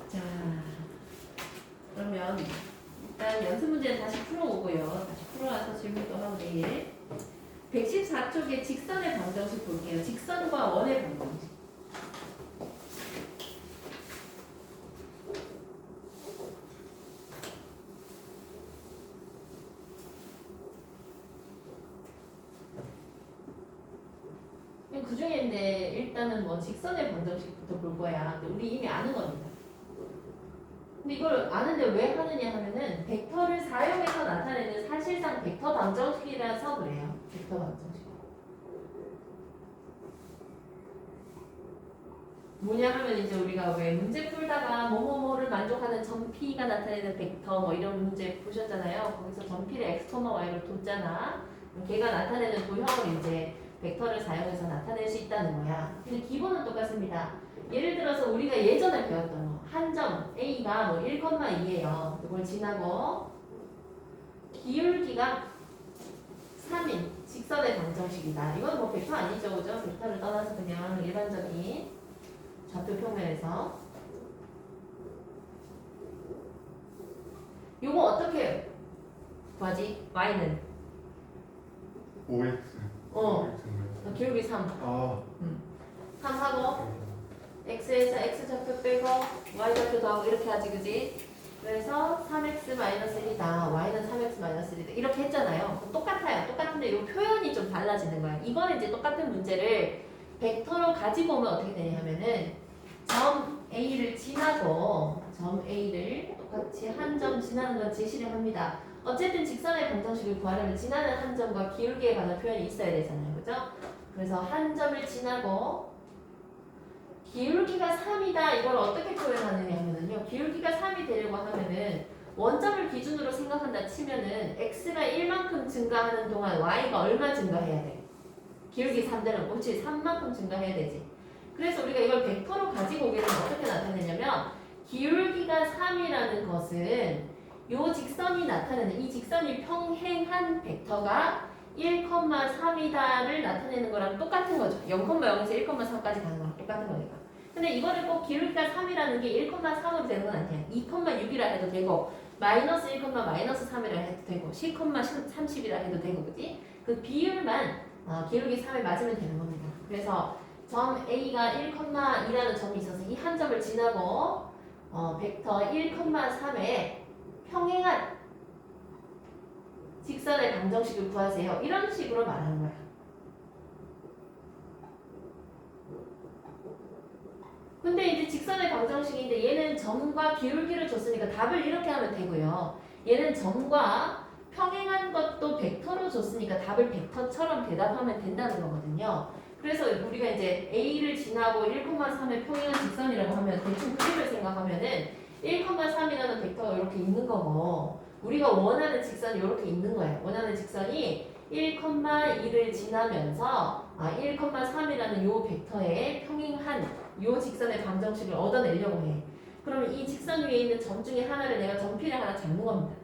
자, 그러면 일단 연습 문제는 다시 풀어오고요. 다시 풀어와서 질문도 하고 내일. 114쪽에 직선의 방정식 볼게요. 직선과 원의 방정식. 그 중에 이제 일단은 뭐 직선의 방정식부터 볼 거야. 근데 우리 이미 아는 겁니다. 근데 이걸 아는데 왜 하느냐 하면은 벡터를 사용해서 나타내는 사실상 벡터 방정식이라서 그래요. 벡터 방정식. 뭐냐 하면 이제 우리가 왜 문제 풀다가 뭐뭐뭐를 만족하는 점 P가 나타내는 벡터 뭐 이런 문제 보셨잖아요. 거기서 점 P를 X, Y로 뒀잖아. 걔가 나타내는 도형을 이제 벡터를 사용해서 나타낼 수 있다는 거야. 근데 기본은 똑같습니다. 예를 들어서 우리가 예전에 배웠던 거 한 점 A가 뭐 1,2예요. 이걸 지나고 기울기가 3인 직선의 방정식이다. 이건 뭐 벡터 아니죠, 그죠? 벡터를 떠나서 그냥 일반적인 좌표 평면에서 요거 어떻게 구하지? Y는 5x. 기울기 3. 아. 3하고 x에서 x좌표 빼고 y좌표 더하고 이렇게 하지, 그지? 그래서 3x-1이다. y는 3x-1이다. 이렇게 했잖아요. 똑같아요. 똑같은데 이 표현이 좀 달라지는 거야. 이번에 이제 똑같은 문제를 벡터로 가지고 오면 어떻게 되냐 하면은 점 A를 지나고 점 A를 똑같이 한 점 지나는 건 제시를 합니다. 어쨌든 직선의 방정식을 구하려면 지나는 한 점과 기울기에 관한 표현이 있어야 되잖아요. 그죠? 그래서 한 점을 지나고 기울기가 3이다. 이걸 어떻게 표현하느냐 하면은요. 기울기가 3이 되려고 하면은 원점을 기준으로 생각한다 치면은 x가 1만큼 증가하는 동안 y가 얼마 증가해야 돼? 기울기 3되는 그렇지 3만큼 증가해야 되지. 그래서 우리가 이걸 벡터로 가지고 오게 되면 어떻게 나타내냐면 기울기가 3이라는 것은 요 직선이 나타내는 이 직선이 평행한 벡터가 1,3이다를 나타내는 거랑 똑같은 거죠. 0,0에서 1,3까지 가는 거랑 똑같은 거니까. 근데 이거를 꼭 기울기가 3이라는 게 1,3으로 되는 건 아니야. 2,6이라 해도 되고 마이너스 1, 마이너스 3이라 해도 되고 10,30이라 해도 되고 그지? 그 비율만 기울기 3에 맞으면 되는 겁니다. 그래서 점 A가 1,2라는 점이 있어서 이 한 점을 지나고 벡터 1,3에 평행한 직선의 방정식을 구하세요. 이런 식으로 말하는 거야. 근데 이제 직선의 방정식인데 얘는 점과 기울기를 줬으니까 답을 이렇게 하면 되고요. 얘는 점과 평행한 것도 벡터로 줬으니까 답을 벡터처럼 대답하면 된다는 거거든요. 그래서 우리가 이제 A를 지나고 1,3의 평행한 직선이라고 하면 대충 그림을 생각하면은 1,3이라는 벡터가 이렇게 있는 거고 우리가 원하는 직선이 이렇게 있는 거예요. 원하는 직선이 1,2를 지나면서 1,3이라는 요 벡터에 평행한 요 직선의 방정식을 얻어내려고 해. 그러면 이 직선 위에 있는 점 중에 하나를 내가 점피를 하나 잡는 겁니다.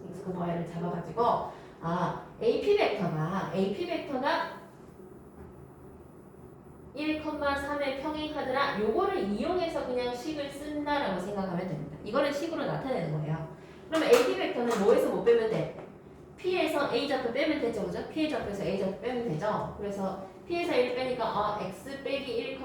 그래서 그 모양을 잡아가지고 AP 벡터가 1,3에 평행하더라. 요거를 이용해서 그냥 식을 쓴다라고 생각하면 됩니다. 이거를 식으로 나타내는 거예요. 그러면 AP 벡터는 뭐에서 못 빼면 돼? P에서 A 좌표 빼면 되죠, 그죠? P 좌표에서 A 좌표 빼면 되죠. 그래서 P에서 1 빼니까 x 빼기 1,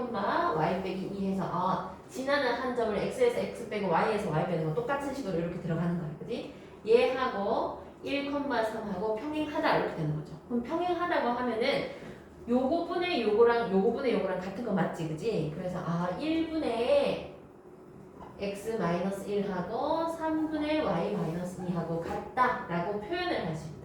y 빼기 2 해서 지나는 한 점을 x에서 x 빼고 y에서 y 빼는 거 똑같은 식으로 이렇게 들어가는 거예요, 그지? 얘하고 1,3하고 평행하다 이렇게 되는 거죠. 그럼 평행하다고 하면은 요거분의 요거랑 같은 거 맞지, 그지? 그래서 1분의 x-1하고 3분의 y-2하고 같다라고 표현을 할 수 있다.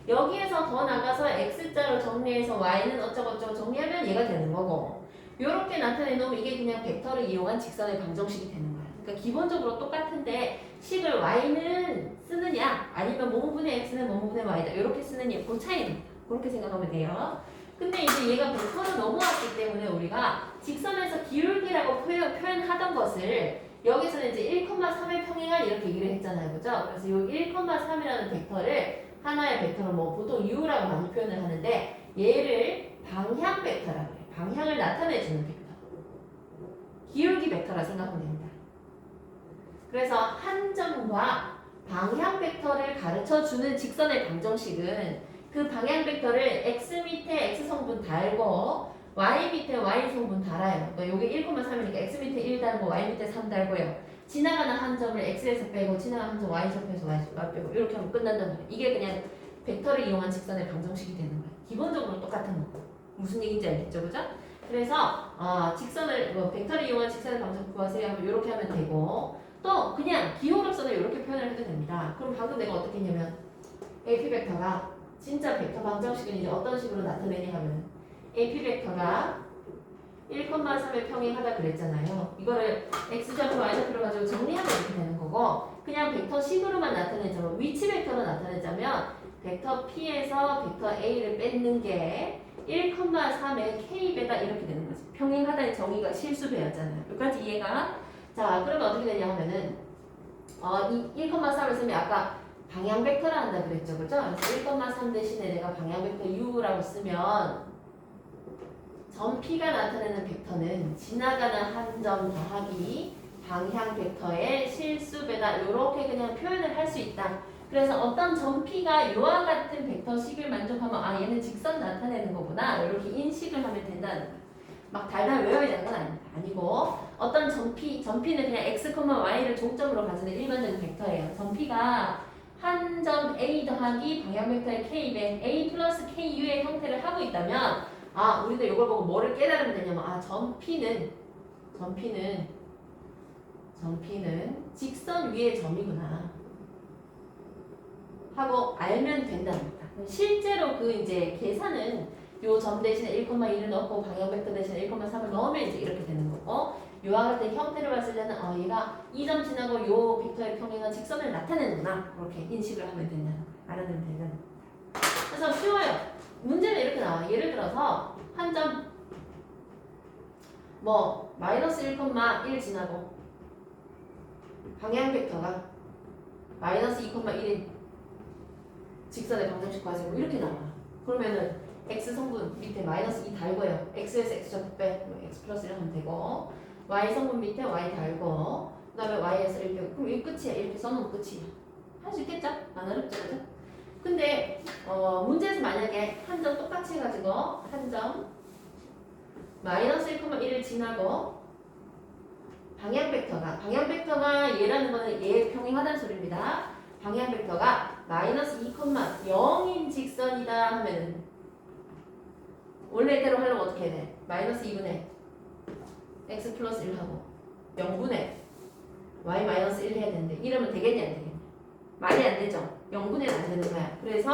여기에서 더 나가서 x자로 정리해서 y는 어쩌고저쩌고 정리하면 얘가 되는 거고 요렇게 나타내 놓으면 이게 그냥 벡터를 이용한 직선의 방정식이 되는 거야. 그러니까 기본적으로 똑같은데 식을 y는 쓰느냐 아니면 뭐뭐분의 x는 뭐뭐분의 y다 이렇게 쓰느냐 그 차이입니다. 그렇게 생각하면 돼요. 근데 이제 얘가 벡터로 넘어왔기 때문에 우리가 직선에서 기울기라고 표현하던 것을 여기서는 이제 1,3의 평행한 이렇게 얘기를 했잖아요. 그죠? 그래서 이 1,3이라는 벡터를 하나의 벡터로 뭐 보통 U라고 많이 표현을 하는데 얘를 방향 벡터라고 해요. 방향을 나타내주는 벡터. 기울기 벡터라 생각하면 됩니다. 그래서 한 점과 방향 벡터를 가르쳐주는 직선의 방정식은 그 방향 벡터를 x 밑에 x 성분 달고 y 밑에 y 성분 달아요. 그러니까 요게 1,3이니까 x 밑에 1 달고 y 밑에 3 달고요. 지나가는 한 점을 x에서 빼고 지나가는 한 점 y 접해서 y 빼고 이렇게 하면 끝난단 말이에요. 이게 그냥 벡터를 이용한 직선의 방정식이 되는 거예요. 기본적으로 똑같은 거. 무슨 얘기인지 알겠죠, 그죠? 그래서 직선을 벡터를 이용한 직선의 방정식 구하세요 하면 이렇게 하면 되고 또 그냥 기호로서는 이렇게 표현을 해도 됩니다. 그럼 방금 내가 어떻게 했냐면 AP 벡터가 진짜 벡터 방정식은 이제 어떤 식으로 나타내냐 하면 AP 벡터가 1,3에 평행하다 그랬잖아요. 이거를 x좌표 y좌표로 가지고 정리하면 이렇게 되는 거고 그냥 벡터 식으로만 나타내자면 위치 벡터로 나타내자면 벡터 P에서 벡터 A를 뺏는 게 1,3의 K배다 이렇게 되는 거지. 평행하다의 정의가 실수 배웠잖아요. 여기까지 이해가? 자, 그러면 어떻게 되냐 하면은 이 1,3을 쓰면 아까 방향 벡터라 한다 그랬죠. 그죠? 그래서 1,3 대신에 내가 방향 벡터 U라고 쓰면 점 P가 나타내는 벡터는 지나가는 한 점 더하기 방향 벡터의 실수배다. 이렇게 그냥 표현을 할 수 있다. 그래서 어떤 점 P가 이와 같은 벡터식을 만족하면 얘는 직선 나타내는 거구나. 이렇게 인식을 하면 된다는 거야. 막 달달 외워야 되는 건 아니고 어떤 점 P는 그냥 x, y를 종점으로 가지는 일반적인 벡터예요. 점 P가 한 점 A 더하기 방향 벡터의 K배 A 플러스 KU의 형태를 하고 있다면 우리도 이걸 보고 뭐를 깨달으면 되냐면 점 P는 직선 위의 점이구나 하고 알면 된답니다. 실제로 그 이제 계산은 요 점 대신에 1,1을 넣고 방향 벡터 대신에 1,3을 넣으면 이제 이렇게 되는 거고 요와 같은 형태를 봤을 때는 얘가 이 점 지나고 요 벡터의 평행한 직선을 나타내는구나 그렇게 인식을 하면 된다는 거예요. 알아내면 된다는 거예요. 그래서 쉬워요. 문제는 이렇게 나와. 예를 들어서 한 점 마이너스 1,1 지나고 방향 벡터가 마이너스 2,1인 직선의 방정식 가지고 이렇게 나와. 그러면은 x 성분 밑에 마이너스 2 달고요. x에서 x 접빼 x 플러스 1 하면 되고 y 성분 밑에 y 달고 그 다음에 y에서 1 빼고 그럼 이게 끝이야. 이렇게 써놓으면 끝이야. 할 수 있겠죠? 안 어렵죠? 그죠? 근데 문제에서 만약에 한 점 똑같이 해가지고 한 점 마이너스 1,1을 지나고 방향 벡터가 얘라는 거는 얘 평행하다는 소리입니다. 방향 벡터가 마이너스 2,0인 직선이다 하면은 원래대로 하려면 어떻게 해야 돼? 마이너스 2분의 x 플러스 1하고 0분의 y 마이너스 1 해야 되는데 이러면 되겠냐 안 되겠냐? 말이 안 되죠? 0분의 안 되는 거야. 그래서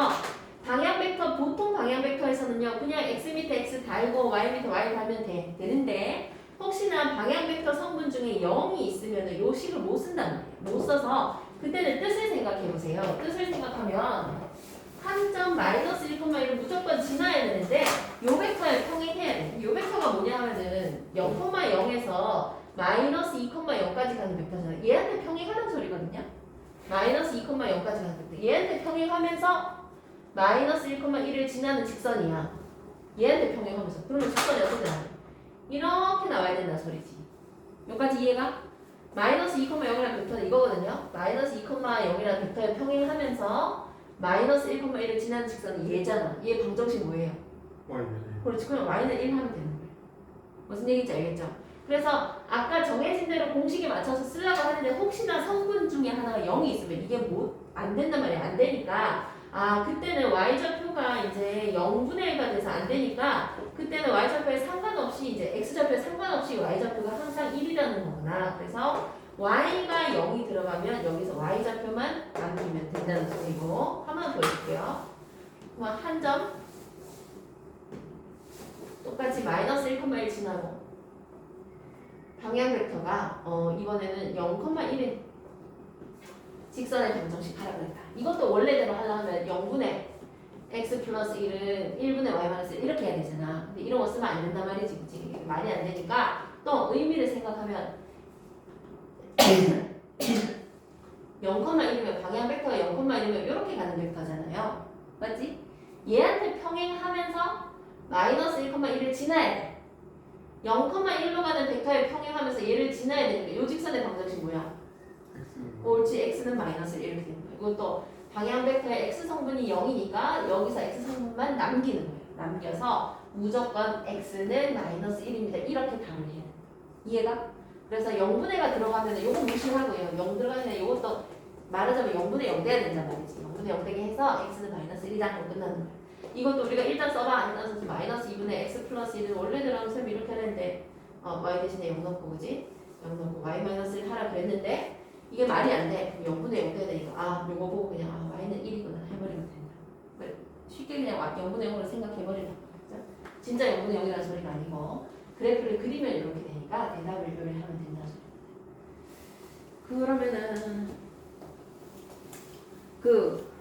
방향 벡터 보통 방향 벡터에서는요 그냥 x 밑에 x 달고 y 밑에 y 달면 되는데 혹시나 방향 벡터 성분 중에 0이 있으면 요 식을 못 쓴단 말이에요. 못 써서 그때는 뜻을 생각해 보세요. 뜻을 생각하면 한 점 마이너스 1,1을 무조건 지나야 되는데 요 벡터에 평행해야 돼. 요 벡터가 뭐냐 하면은 0,0에서 마이너스 2,0까지 가는 벡터잖아요. 얘한테 평행하는 소리거든요. 마이너스 2,0까지 가는 벡터. 얘한테 평행하면서 마이너스 1,1을 지나는 직선이야. 얘한테 평행하면서. 그러면 직선이 어떻게 나와? 이렇게 나와야 된다는 소리지. 여기까지 이해가? 마이너스 2,0이라는 벡터는 이거거든요. 마이너스 2,0이라는 벡터에 평행하면서 마이너스 1,1을 지나는 직선이 얘잖아. 얘 방정식 뭐예요? 그렇지. 그럼 y는 1 하면 되는 거예요. 무슨 얘기인지 알겠죠? 그래서 아까 정해진 대로 공식에 맞춰서 쓰려고 하는데 혹시나 성분 중에 하나가 0이 있으면 이게 안 된단 말이에요. 안 되니까 그때는 y좌표가 이제 0분의 1가 돼서 안 되니까 그때는 y좌표에 상관없이 이제 x좌표에 상관없이 y좌표가 항상 1이라는 거구나. 그래서 y가 0이 들어가면 여기서 y좌표만 남기면 된다는 소리고 하나 보여줄게요. 한 점 똑같이 마이너스 1,1 지나고 방향 벡터가 이번에는 0,1인 직선의 방정식 하라고 했다. 이것도 원래대로 하려면 0분의 x 플러스 1은 1분의 y 마이너스 1 이렇게 해야 되잖아. 근데 이런 거 쓰면 안 된단 말이지. 그치? 말이 안 되니까 또 의미를 생각하면 0,1이면 방향 벡터가 0,1이면 이렇게 가는 벡터잖아요. 맞지? 얘한테 평행하면서 마이너스 1,1을 지나야 돼. 0,1로 가는 벡터에 평행하면서 얘를 지나야 되니까 요 직선의 방정식 뭐야? X는 옳지, x는 마이너스 1 이렇게 되는 거야. 이것도 방향 벡터의 x 성분이 0이니까 여기서 x 성분만 남기는 거예요. 남겨서 무조건 x는 마이너스 1입니다. 이렇게 답을 해야 돼. 이해가? 그래서 0분의가 들어가면 요거 무시하고요. 0 들어가면 이것도 말하자면 0분의 0 돼야 된단 말이지. 0분의 0 되게 해서 x는 마이너스 1이다 하고 끝나는 거야. 이것도 우리가 일단 써봐. 아니면 써서 마이너스 2분의 x 플러스 1은 원래대로는 쌤이 이렇게 하는데 y 대신에 0 넣고 그지? 0 넣고 y 마이너스 1 하라 그랬는데 이게 말이 안 돼. 0분의 0 돼야 되니까 아 요거 보고 그냥 y는 1이구나 해버리면 된다. 쉽게 그냥 0분의 0으로 생각해버리는 거죠. 진짜 0분의 0이라는 소리가 아니고 그래프를 그리면 이렇게 되니까 대답을 요리하면 된다는 소리입니다. 그러면은 그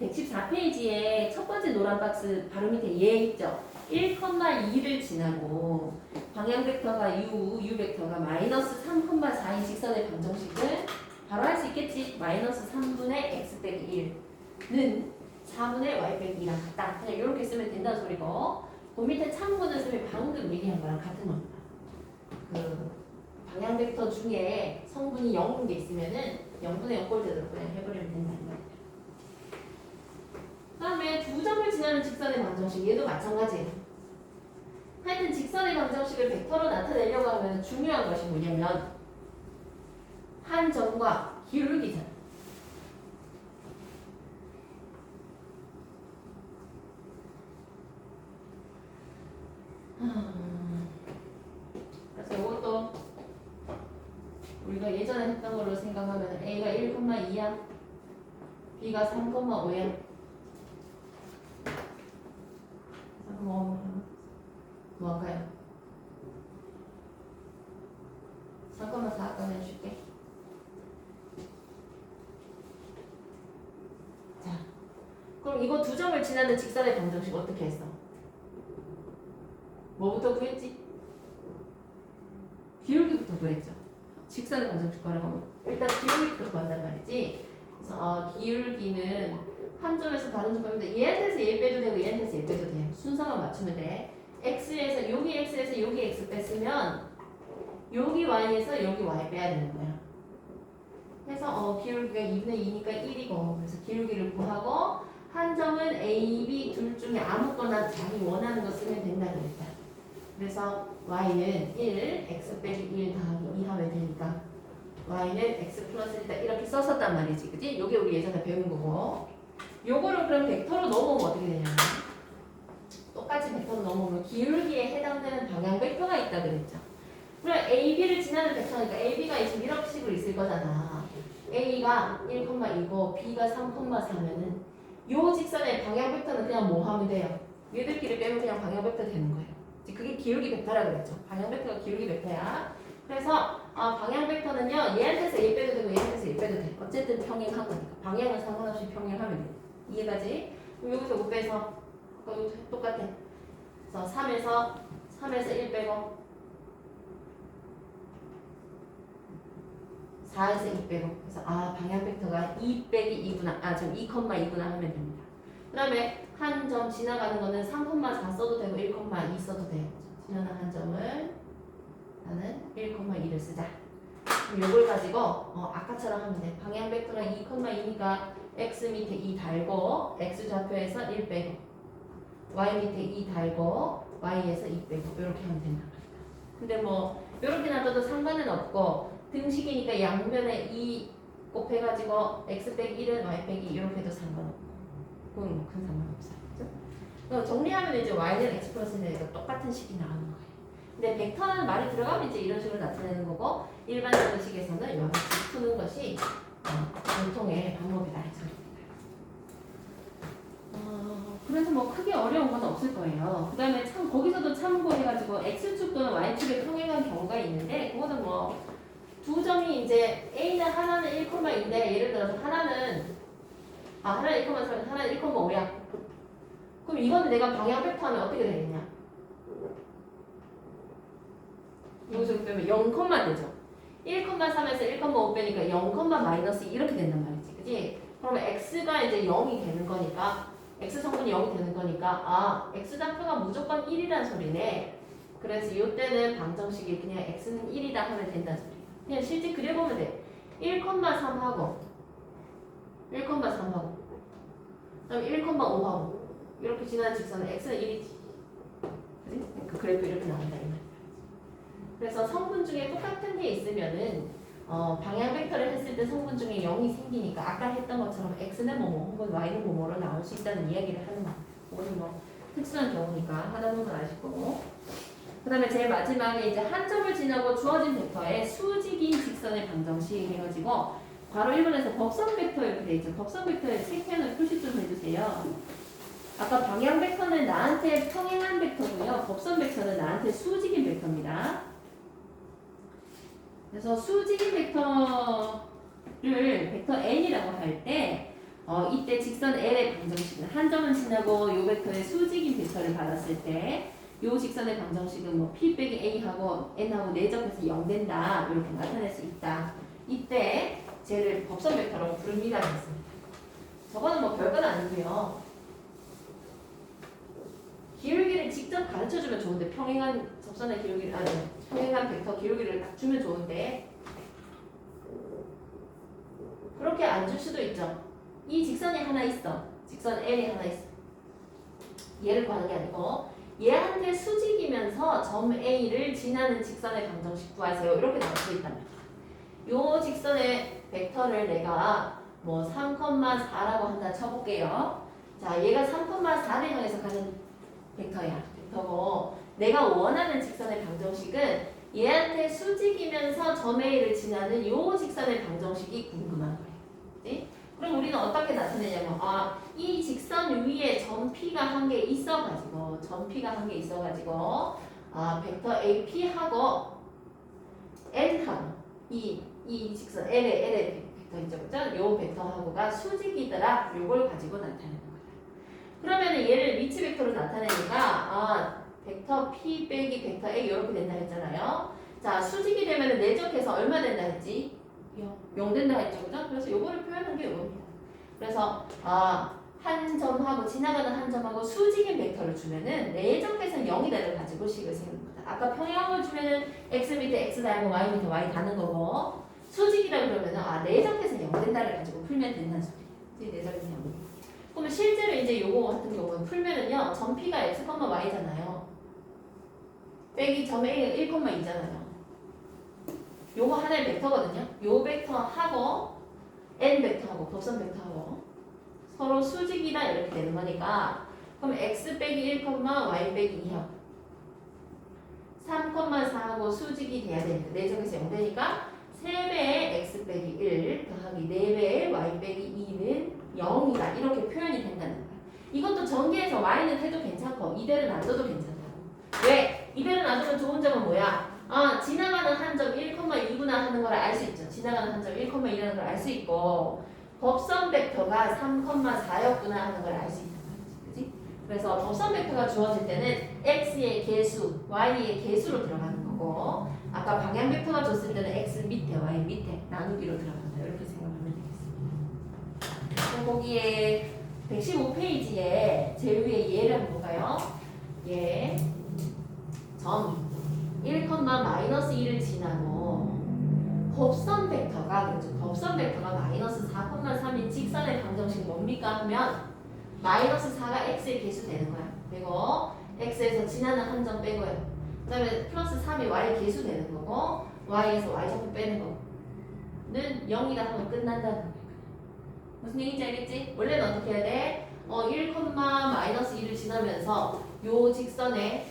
114페이지에 첫 번째 노란 박스 바로 밑에 얘 있죠? 1,2를 지나고 방향 벡터가 u 벡터가 마이너스 3,4인 직선의 방정식을 바로 할 수 있겠지? 마이너스 3분의 x 빼기 1는 4분의 y 빼기 2랑 같다. 그냥 이렇게 쓰면 된다는 소리고 그 밑에 참고는 쌤이 방금 얘기한 거랑 같은 겁니다. 그 방향 벡터 중에 성분이 0인 게 있으면은 0분의 0 꼴대로 그냥 해버리면 된다는 거예요. 그 다음에 두 점을 지나는 직선의 방정식 얘도 마찬가지예요. 하여튼 직선의 방정식을 벡터로 나타내려고 하면 중요한 것이 뭐냐면 한 점과 기울기잖아. 그래서 이것도 우리가 예전에 했던 걸로 생각하면 A가 1,2야 B가 3,5야 뭐 할까요? 3,4 아까 해줄게. 자, 그럼 이거 두 점을 지나는 직선의 방정식 어떻게 했어? 뭐부터 구했지? 기울기부터 구했죠. 직선의 방정식 거라고 하면 일단 기울기부터 구한단 말이지. 그래서 기울기는 한 점에서 다른 점 빼면 얘한테서 얘 빼도 되고 얘한테서 얘 빼도 돼. 순서만 맞추면 돼. x에서 여기 x에서 여기 x 뺐으면 여기 y에서 여기 y 빼야 되는 거야. 그래서 기울기가 2분의 2니까 1이고 그래서 기울기를 구하고 한 점은 a, b 둘 중에 아무거나 자기 원하는 거 쓰면 된다고 했다. 그래서 y는 1, x 빼기 1 더하기 2 하면 되니까 y는 x 플러스 1이다 이렇게 썼었단 말이지. 그지? 요게 우리 예전에 배운 거고 요거를 그럼 벡터로 넘어오면 어떻게 되냐면 똑같이 벡터로 넘어오면 기울기에 해당되는 방향 벡터가 있다 그랬죠. 그럼 AB를 지나는 벡터니까 AB가 지금 이런 식으로 있을 거잖아. A가 1,2고 B가 3,4면은 요 직선의 방향 벡터는 그냥 뭐 하면 돼요? 얘들끼리 빼면 그냥 방향 벡터 되는 거예요. 그게 기울기 벡터라고 그랬죠. 방향 벡터가 기울기 벡터야. 그래서 방향 벡터는요. 얘한테서 얘 빼도 되고 얘한테서 얘 빼도 돼. 어쨌든 평행한 거니까. 방향은 상관없이 평행하면 돼. 이해가지? 그럼 여기서 5 빼서 여기 똑같아. 그래서 3에서 1 빼고 4에서 2 빼고 그래서 방향 벡터가 2 빼기 2구나. 지금 2,2구나 하면 됩니다. 그 다음에 한 점 지나가는 거는 3,4 써도 되고 1,2 써도 돼요. 지나는 한 점을 나는 1,2를 쓰자. 그럼 이걸 가지고 아까처럼 하면 돼. 방향 벡터가 2,2니까 x 밑에 2 달고 x 좌표에서 1 빼고 y 밑에 2 달고 y에서 2 빼고 이렇게 하면 된다. 근데 뭐 이렇게 놔둬도 상관은 없고 등식이니까 양면에 2 곱해가지고 x 빼기 1은 y 빼기 2 이렇게 해도 상관없고 그건 뭐 큰 상관없어요. 그죠? 정리하면 이제 y는 x 플러스 1에서 똑같은 식이 나오는 거예요. 근데 벡터는 말이 들어가면 이제 이런 식으로 나타내는 거고 일반적인 식에서는 이렇게 푸는 것이 전통의 방법이다 해서 그래서 뭐 크게 어려운 건 없을 거예요. 그 다음에 거기서도 참고해가지고 x축 또는 y축에 평행한 경우가 있는데 그거는 뭐 두 점이 이제 a는 하나는 1,2인데 예를 들어서 하나는 1,3 하나는 1,5야. 그럼 이거는 내가 방향 벡터 하면 어떻게 되겠냐? 여기서 빼면 0, 되죠. 1,3에서 1,5 빼니까 0, 마이너스 이렇게 된단 말이지. 그지? 그러면 x가 이제 0이 되는 거니까 x 성분이 0이 되는 거니까 x 좌표가 무조건 1이란 소리네. 그래서 이때는 방정식이 그냥 x는 1이다 하면 된다는 소리예요. 그냥 실제 그려보면 돼. 1,3하고 1,3하고 그다음 1,5하고 이렇게 지나는 직선은 x는 1이지. 그지? 그 그래프 이렇게 나온다 이 말이야. 그래서 성분 중에 똑같은 게 있으면은 방향 벡터를 했을 때 성분 중에 0이 생기니까 아까 했던 것처럼 x는 뭐뭐 혹은 y는 뭐뭐로 나올 수 있다는 이야기를 하는 거야. 그거는 뭐 특수한 경우니까 하다 보면 아실 거고. 그 다음에 제일 마지막에 이제 한 점을 지나고 주어진 벡터의 수직인 직선의 방정식 해가지고 바로 1번에서 법선 벡터 이렇게 돼 있죠. 법선 벡터의 색변을 표시 좀 해주세요. 아까 방향 벡터는 나한테 평행한 벡터고요. 법선 벡터는 나한테 수직인 벡터입니다. 그래서 수직인 벡터를 벡터 n이라고 할 때 이때 직선 l의 방정식은 한 점은 지나고 이 벡터의 수직인 벡터를 받았을 때 이 직선의 방정식은 뭐 p 빼기 a하고 n하고 내접해서 0 된다 이렇게 나타낼 수 있다. 이때 쟤를 법선 벡터라고 부릅니다. 했습니다. 저거는 뭐 별건 아니고요. 기울기를 직접 가르쳐주면 좋은데 평행한 접선의 기울기를 아니 평행한 벡터 기울기를 딱 주면 좋은데 그렇게 안 줄 수도 있죠. 이 직선이 하나 있어. 직선 L이 하나 있어. 얘를 구하는 게 아니고 얘한테 수직이면서 점 A를 지나는 직선의 방정식 구하세요. 이렇게 나올 수 있단 말이야. 요 직선의 벡터를 내가 뭐 3,4라고 한다 쳐볼게요. 자, 얘가 3,4를 향해서 가는 벡터야. 벡터고 내가 원하는 직선의 방정식은 얘한테 수직이면서 점 A를 지나는 요 직선의 방정식이 궁금한 거예요. 그치? 그럼 우리는 어떻게 나타내냐면 이 직선 위에 점 P가 한 개 있어가지고 벡터 AP하고 N하고 이 직선 L의 벡터 있죠, 그죠? 요 벡터하고가 수직이더라. 요걸 가지고 나타내는 거다. 그러면 얘를 위치 벡터로 나타내니까 벡터 P 빼기 벡터 A 이렇게 된다 했잖아요. 자, 수직이 되면 내적해서 얼마 된다 했지? 0 된다 했죠, 그죠? 그래서 요거를 표현한 게 요겁니다. 그래서 한 점하고 지나가는 한 점하고 수직인 벡터를 주면은 내적해서는 0이다를 가지고 식을 세우는 거다. 아까 평행을 주면은 x 밑에 x 다르고 y 밑에 y 다는 거고 수직이라 그러면은 내적해서 0 된다를 가지고 풀면 된다는 소리예요. 내적에서 0. 그러면 실제로 이제 요거 같은 경우는 풀면은요, 점 P가 x, y잖아요. 빼기 점 A는 1,2잖아요. 요거 하나의 벡터거든요. 요 벡터하고 n 벡터하고 법선 벡터하고 서로 수직이다 이렇게 되는 거니까 그럼 x 빼기 1, y 빼기 2하고 3,4하고 수직이 돼야 되니까 내적에서 0 되니까 3배의 x 빼기 1 더하기 4배의 y 빼기 2는 0이다 이렇게 표현이 된다는 거야. 이것도 전개해서 y는 해도 괜찮고 이대로 놔둬도 괜찮다고. 왜? 이대로 놔두면 좋은 점은 뭐야? 지나가는 한 점 1,2구나 하는 걸 알 수 있죠. 지나가는 한 점 1,2라는 걸 알 수 있고 법선 벡터가 3,4였구나 하는 걸 알 수 있단 말이지. 그치? 그래서 법선 벡터가 주어질 때는 x의 개수, y의 개수로 들어가는 거고 아까 방향 벡터가 줬을 때는 x 밑에, y 밑에 나누기로 들어간다. 이렇게 생각하면 되겠습니다. 그럼 거기에 115페이지에 제일 위에 얘를 한번 볼까요? 얘 점 1,-2를 지나고 법선 벡터가 그렇죠. 법선 벡터가 마이너스 4,3인 직선의 방정식 뭡니까 하면 마이너스 4가 x의 개수 되는 거야. 그리고 x에서 지나는 한 점 빼고요. 그 다음에 플러스 3이 y의 개수 되는 거고 y에서 y 자꾸 빼는 거는 0이다 하면 끝난다는 거야. 무슨 얘기인지 알겠지? 원래는 어떻게 해야 돼? 1,-2를 지나면서 요 직선의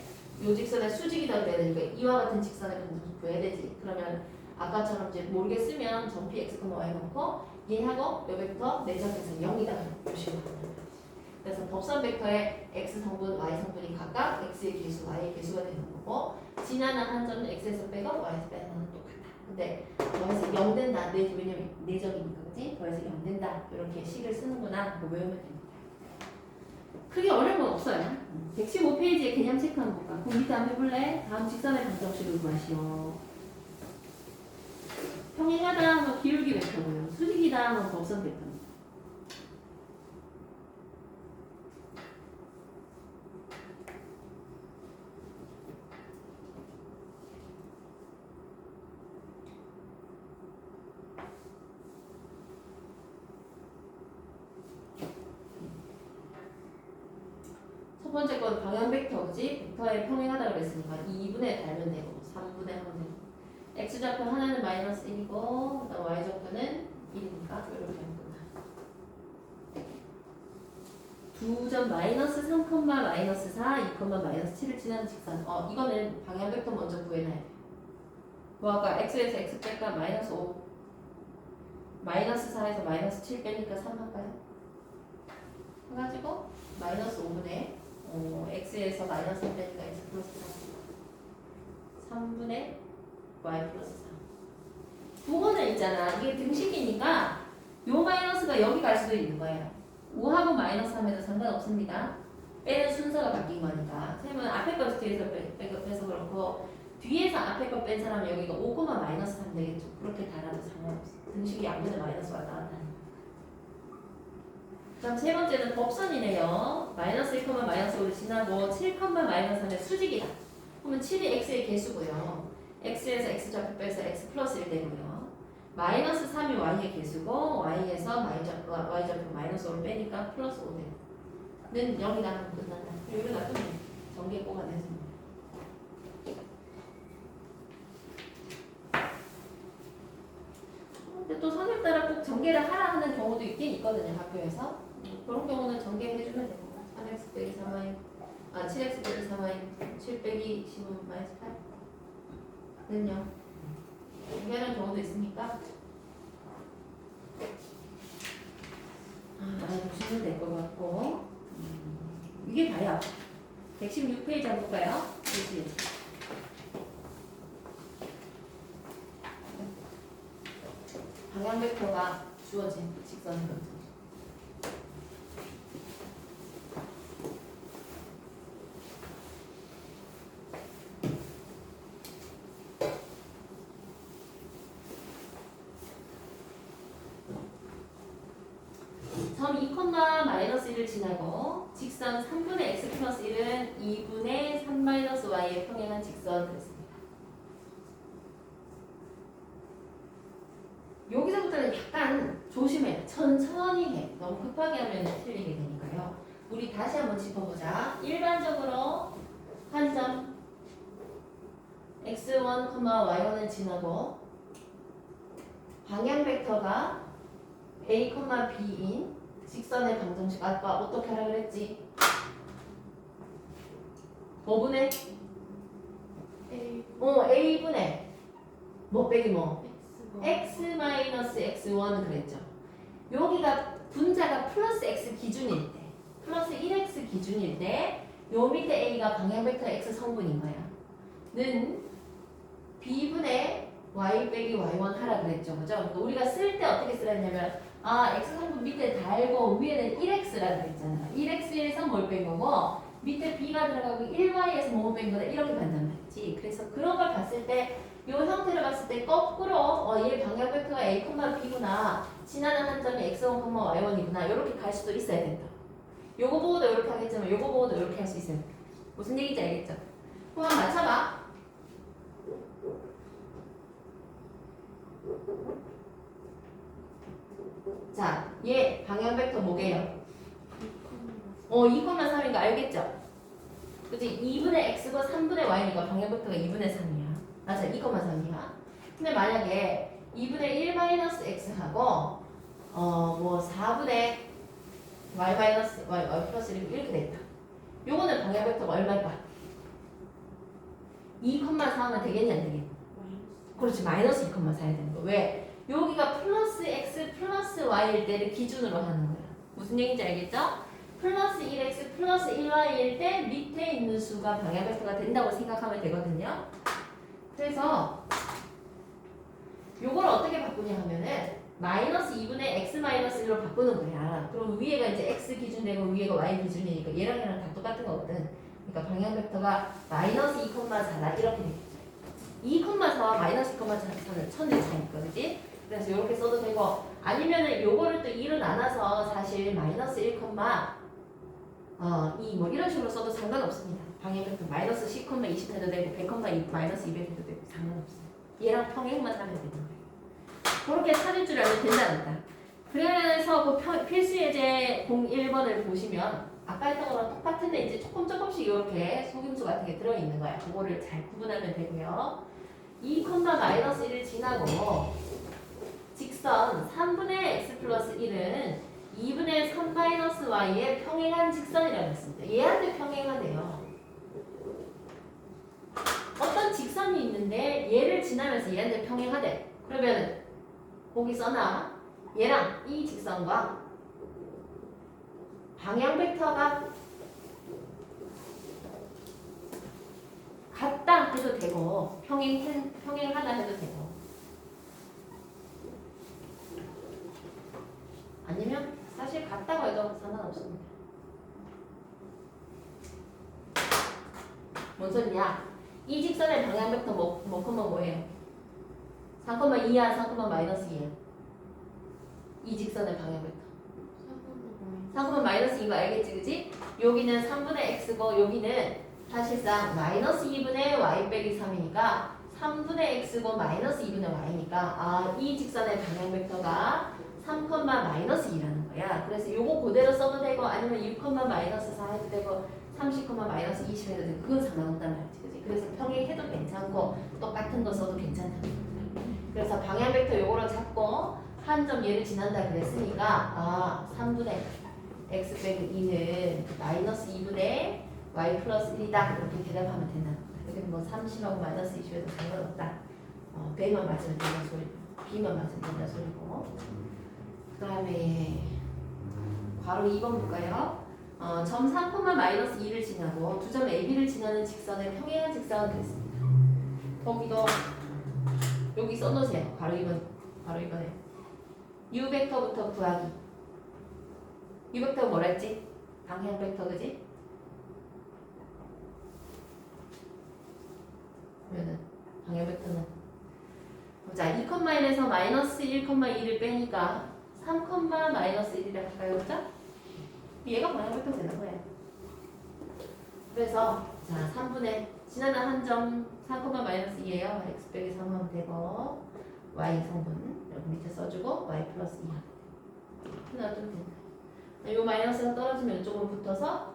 수직이다 돼야 되니까 이와 같은 직선의 방정식 구해야 되지. 그러면 아까처럼 이제 모르겠으면 점 P, X, Y 놓고 얘하고 요 벡터 내적해서 0이다 표시를 하는 거지. 그래서 법선 벡터의 X 성분, Y 성분이 각각 X의 개수, Y의 개수가 되는 거고 지나는 한 점은 X에서 빼고 Y에서 빼는 건 똑같다. 근데 더해서 0 된다. 왜냐면 내적이니까 그치? 더해서 0 된다. 이렇게 식을 쓰는구나. 그거 외우면 됩니다. 크게 어려운 건 없어요. 115페이지에 개념 체크 한번 볼까? 그럼 밑에 한번 해볼래? 다음 직선의 방정식을 구하시오. 평행하다 하면 기울기 벡터고요. 수직이다 하면 법선 벡터입니다. 번째 건 방향 벡터, 그지? 벡터에 평행하다고 그랬으니까 2분의 달면 되고 3분의 하면 되고 x좌표 하나는 마이너스 1이고 그다음 y좌표는 1이니까 이렇게 하면 된다. 두 점 마이너스 3, 마이너스 4, 2, 마이너스 7을 지나는 직선. 이거는 방향 벡터 먼저 구해놔야 돼. 뭐 아까 x에서 x 뺄까 마이너스 5 마이너스 4에서 마이너스 7 빼니까 3 할까요? 해가지고 마이너스 5분의 x에서 마이너스 3 빼니까 x 플러스 4 3분의 y 플러스 4 부분은 있잖아. 이게 등식이니까 요 마이너스가 여기 갈 수도 있는 거예요. 5하고 마이너스 하면 상관없습니다. 빼는 순서가 바뀐 거니까. 쌤은 앞에 거 뒤에서 빼서 그렇고 뒤에서 앞에 거 뺀 사람은 여기가 5, 마이너스 하면 되겠죠. 그렇게 달아도 상관없어. 등식이 양분의 마이너스 왔다 갔다 하는. 그다음 세 번째는 법선이네요. 마이너스 1, 마이너스 5를 지나고 7, 마이너스 3의 수직이다. 그러면 7이 x의 개수고요. x에서 x좌표 빼서 x 플러스 1 되고요. 마이너스 3이 y의 개수고 y에서 y좌표 마이너스 5를 빼니까 플러스 5 되고 는 0이 나가면 끝난다. 여기로 놔두면 전개 뽑아내서 근데 또 선생님 따라 꼭 전개를 하라 하는 경우도 있긴 있거든요. 학교에서 그런 경우는 전개해주면 되고 3x 빼기 3y 7x 빼기 3y 7 빼기 15 마이너스 8 는요. 전개하는 경우도 있으니까 많이 보시면 될 것 같고 이게 다야. 116페이지 한번 볼까요? 그치? 방향 벡터가 주어진 직선의 변수. 점 2, 마이너스 1을 지나고 직선 3분의 x 플러스 1은 2분의 3 마이너스 y에 평행한 직선 그랬습니다. 여기서부터는 약간 조심해. 천천히 해. 너무 급하게 하면 틀리게 되니까요. 우리 다시 한번 짚어보자. 일반적으로 한 점 x1, y1을 지나고 방향 벡터가 a, b인 직선의 방정식 아까 어떻게 하라 그랬지? 뭐분의? a분의 뭐 빼기 뭐? x 마이너스 x1 그랬죠. 여기가 분자가 플러스 x 기준일 때 플러스 1x 기준일 때 요 밑에 a가 방향 벡터 x 성분인 거야. 는 b분의 y 빼기 y1 하라 그랬죠. 그죠? 그러니까 우리가 쓸 때 어떻게 쓰라 했냐면 x 성분 밑에 달고 위에는 1x라 그랬잖아. 1x에서 뭘 뺀 거고 밑에 b가 들어가고 1y에서 뭐 뺀 거다 이렇게 간단 말이지. 그래서 그런 걸 봤을 때 이 형태를 봤을 때 거꾸로 얘 방향 벡터가 a, b구나. 지나는 한 점이 x1, y1이구나. 이렇게 갈 수도 있어야 된다. 요거 보고도 이렇게 하겠지만 요거 보고도 이렇게 할 수 있어요. 무슨 얘기인지 알겠죠? 그럼 한번 맞춰봐. 자, 얘 방향 벡터 뭐게요? 2,3인 거 알겠죠? 그치? 2분의 x고 3분의 y니까 방향 벡터가 2분의 3이야. 맞아, 2,3이야. 근데 만약에 2분의 1 마이너스 x하고 뭐 4분의 y 마이너스 y 플러스 1 이렇게 됐다. 요거는 방향 벡터가 얼마일까? 2,4하면 되겠냐 안 되겠냐? 그렇지, 마이너스 2,4 해야 되는 거. 왜? 여기가 플러스 x 플러스 y일 때를 기준으로 하는 거야. 무슨 얘기인지 알겠죠? 플러스 1x 플러스 1y일 때 밑에 있는 수가 방향 벡터가 된다고 생각하면 되거든요. 그래서 요걸 어떻게 바꾸냐 하면은 마이너스 2분의 x 마이너스 1로 바꾸는 거야. 그럼 위에가 이제 x 기준 되고 위에가 y 기준이니까 얘랑 얘랑 다 똑같은 거거든. 그러니까 방향 벡터가 마이너스 2,4다 이렇게 되겠죠. 2,4와 마이너스 2,4는 천의 차이니까, 그지? 그래서 이렇게 써도 되고 아니면은 요거를 또 2로 나눠서 사실 마이너스 1, 2 뭐 이런 식으로 써도 상관없습니다. 방향 벡터 마이너스 10,20 해도 되고 100,2 마이너스 200 해도 되고 상관없어요. 얘랑 평행만 하면 되는 거예요. 그렇게 찾을 줄 알면 된다니까. 그래서 그 필수 예제 01번을 보시면 아까 했던 거랑 똑같은데 이제 조금씩 이렇게 속임수 같은 게 들어있는 거야. 그거를 잘 구분하면 되고요. 2, 마이너스 1을 지나고 직선 3분의 x 플러스 1은 2분의 3 마이너스 y의 평행한 직선이라고 했습니다. 얘한테 평행하대요. 어떤 직선이 있는데 얘를 지나면서 얘한테 평행하대. 그러면 거기 써놔. 얘랑 이 직선과 방향 벡터가 같다 해도 되고 평행하다 해도 되고 아니면 사실 같다고 해도 상관없습니다. 뭔 소리냐? 이 직선의 방향 벡터 뭐예요? 3,2야, 3,-2야. 이 직선의 방향 벡터. 3,-2인 거 알겠지, 그지? 여기는 3분의 x고 여기는 사실상 마이너스 2분의 y 빼기 3이니까 3분의 x고 마이너스 2분의 y니까 이 직선의 방향 벡터가 3, 마이너스 2라는 거야. 그래서 요거 그대로 써도 되고 아니면 6, 마이너스 4 해도 되고 30, 마이너스 20 해도 되고 그건 상관없단 말이지, 그지? 그래서 평행해도 괜찮고 똑같은 거 써도 괜찮다는 겁니다. 그래서 방향 벡터 요거를 잡고 한 점 얘를 지난다 그랬으니까 3분의 x 빼기 2는 마이너스 2분의 y 플러스 1이다 이렇게 대답하면 된다는 거다. 여기 뭐 30하고 마이너스 20에도 상관없다. B만 맞으면 된다 소리, B만 맞으면 된다 소리고. 그 다음에 바로 2번 볼까요? 점 3, 마이너스 2를 지나고 두 점 AB를 지나는 직선의 평행한 직선은 됐습니다. 거기도 여기 써놓으세요. 바로 이번에 U 벡터부터 구하기. U 벡터 뭐라 했지? 방향 벡터, 그지? 그러면은 방향 벡터는 자 2,1에서 마이너스 1,2를 빼니까 3, 마이너스 1이라 할까요? 그죠? 얘가 방향 벡터 되는 거예요. 그래서 자 3분의 지나는 한 점 3, 마이너스 2예요. x 빼기 3 하면 되고 y 성분 여기 밑에 써주고 y 플러스 2 하면 돼. 놔두면 된다. 요 마이너스가 떨어지면 이쪽으로 붙어서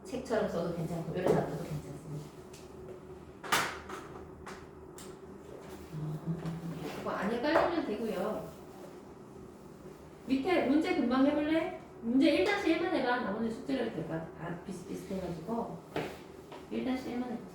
책처럼 써도 괜찮고 이렇게 놔둬도 괜찮습니다. 그거 안 헷갈리면 되고요. 밑에 문제 금방 해볼래? 문제 1-1만 해봐. 나머지 숙제를 해도 될 것 같아. 다 비슷비슷해가지고 1-1만 해보세요.